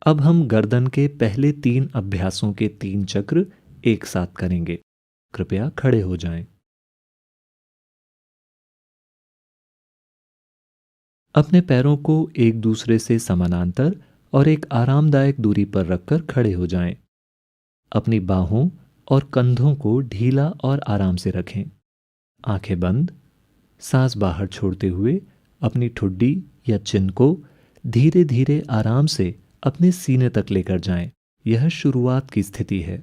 अब हम गर्दन के पहले 3 अभ्यासों के 3 चक्र एक साथ करेंगे। कृपया खड़े हो जाएं। अपने पैरों को एक दूसरे से समानांतर और एक आरामदायक दूरी पर रखकर खड़े हो जाएं। अपनी बाहों और कंधों को ढीला और आराम से रखें। आंखें बंद। सांस बाहर छोड़ते हुए अपनी ठुड्डी या चिन को धीरे धीरे आराम से अपने सीने तक लेकर जाएं। यह शुरुआत की स्थिति है।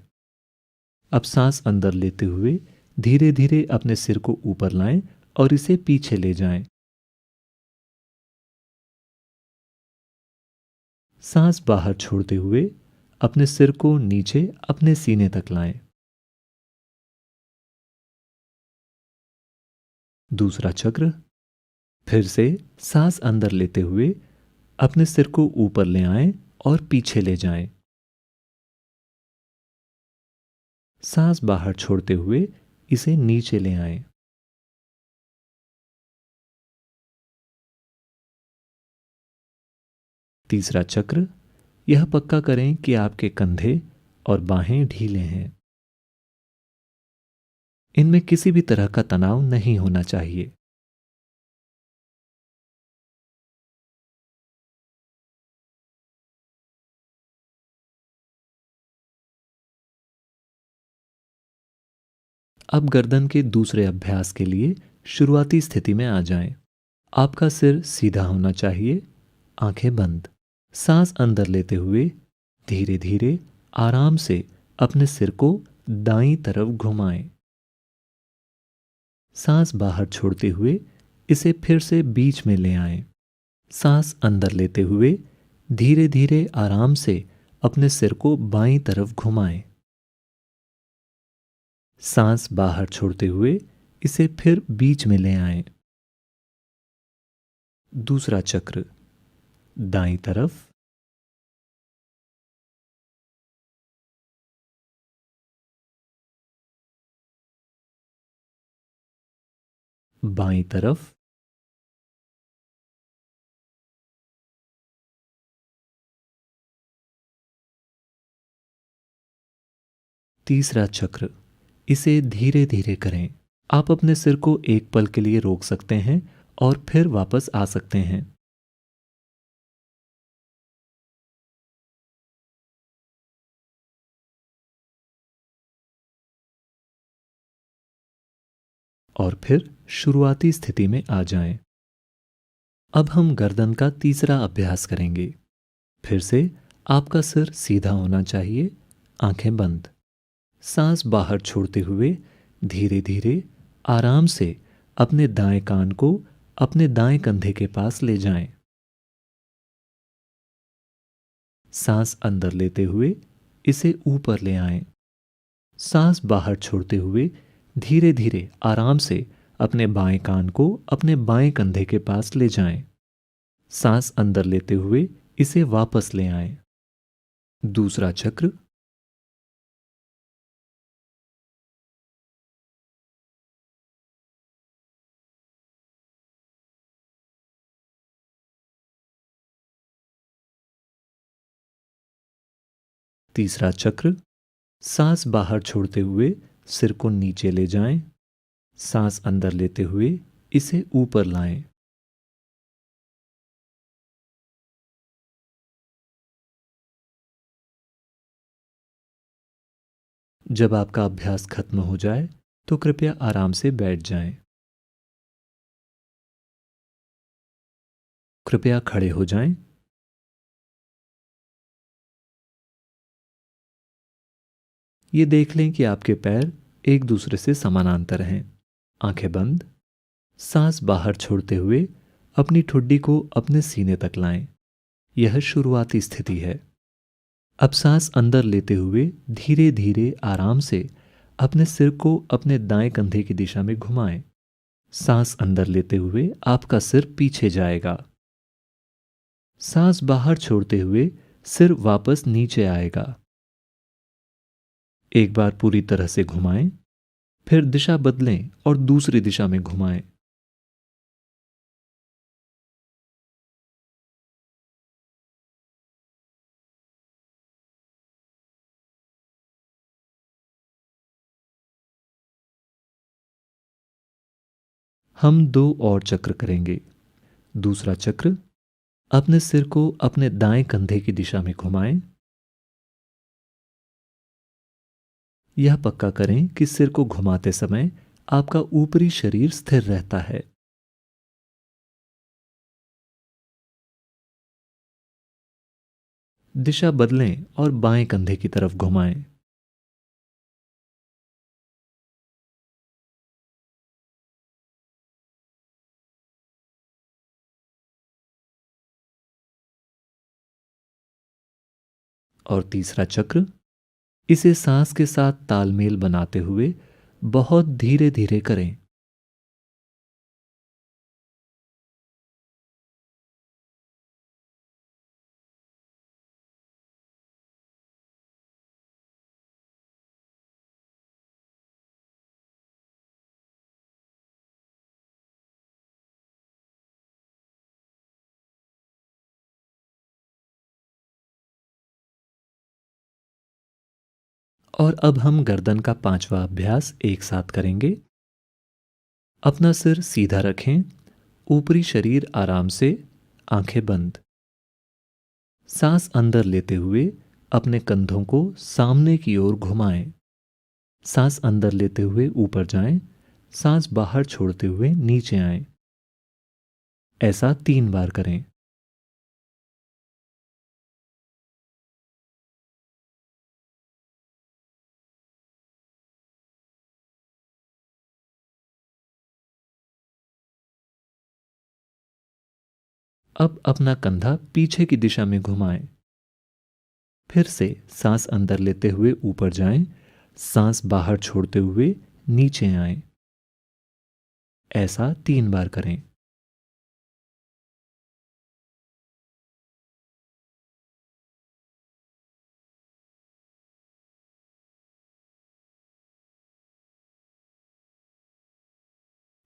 अब सांस अंदर लेते हुए धीरे धीरे अपने सिर को ऊपर लाएं और इसे पीछे ले जाएं। सांस बाहर छोड़ते हुए अपने सिर को नीचे अपने सीने तक लाएं। दूसरा चक्र। फिर से सांस अंदर लेते हुए अपने सिर को ऊपर ले आएं और पीछे ले जाएं। सांस बाहर छोड़ते हुए इसे नीचे ले आएं। तीसरा चक्र। यह पक्का करें कि आपके कंधे और बाहें ढीले हैं। इनमें किसी भी तरह का तनाव नहीं होना चाहिए। अब गर्दन के दूसरे अभ्यास के लिए शुरुआती स्थिति में आ जाएं। आपका सिर सीधा होना चाहिए। आंखें बंद। सांस अंदर लेते हुए धीरे धीरे आराम से अपने सिर को दाईं तरफ घुमाएं। सांस बाहर छोड़ते हुए इसे फिर से बीच में ले आएं। सांस अंदर लेते हुए धीरे धीरे आराम से अपने सिर को बाईं तरफ घुमाएं। सांस बाहर छोड़ते हुए इसे फिर बीच में ले आएं। दूसरा चक्र। दाईं तरफ। बाईं तरफ। तीसरा चक्र। इसे धीरे धीरे करें। आप अपने सिर को एक पल के लिए रोक सकते हैं और फिर वापस आ सकते हैं। और फिर शुरुआती स्थिति में आ जाएं। अब हम गर्दन का तीसरा अभ्यास करेंगे। फिर से आपका सिर सीधा होना चाहिए। आंखें बंद। सांस बाहर छोड़ते हुए धीरे धीरे आराम से अपने दाएं कान को अपने दाएं कंधे के पास ले जाएं। सांस अंदर लेते हुए इसे ऊपर ले आएं। सांस बाहर छोड़ते हुए धीरे धीरे आराम से अपने बाएं कान को अपने बाएं कंधे के पास ले जाएं। सांस अंदर लेते हुए इसे वापस ले आएं। दूसरा चक्र। तीसरा चक्र। सांस बाहर छोड़ते हुए सिर को नीचे ले जाएं। सांस अंदर लेते हुए इसे ऊपर लाएं। जब आपका अभ्यास खत्म हो जाए तो कृपया आराम से बैठ जाएं। कृपया खड़े हो जाएं। ये देख लें कि आपके पैर एक दूसरे से समानांतर हैं। आंखें बंद। सांस बाहर छोड़ते हुए अपनी ठुड्डी को अपने सीने तक लाएं। यह शुरुआती स्थिति है। अब सांस अंदर लेते हुए धीरे धीरे आराम से अपने सिर को अपने दाएं कंधे की दिशा में घुमाएं। सांस अंदर लेते हुए आपका सिर पीछे जाएगा। सांस बाहर छोड़ते हुए सिर वापस नीचे आएगा। एक बार पूरी तरह से घुमाएं, फिर दिशा बदलें और दूसरी दिशा में घुमाएं। हम 2 और चक्र करेंगे। दूसरा चक्र, अपने सिर को अपने दाएं कंधे की दिशा में घुमाएं। यह पक्का करें कि सिर को घुमाते समय आपका ऊपरी शरीर स्थिर रहता है। दिशा बदलें और बाएं कंधे की तरफ घुमाएं। और तीसरा चक्र, इसे सांस के साथ तालमेल बनाते हुए बहुत धीरे धीरे करें। और अब हम गर्दन का 5वां अभ्यास एक साथ करेंगे। अपना सिर सीधा रखें, ऊपरी शरीर आराम से, आंखें बंद। सांस अंदर लेते हुए अपने कंधों को सामने की ओर घुमाएं। सांस अंदर लेते हुए ऊपर जाएं, सांस बाहर छोड़ते हुए नीचे आएं। ऐसा 3 बार करें। अब अपना कंधा पीछे की दिशा में घुमाएं। फिर से सांस अंदर लेते हुए ऊपर जाएं, सांस बाहर छोड़ते हुए नीचे आएं। ऐसा 3 बार करें।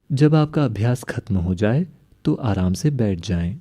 जब आपका अभ्यास खत्म हो जाए तो आराम से बैठ जाएं।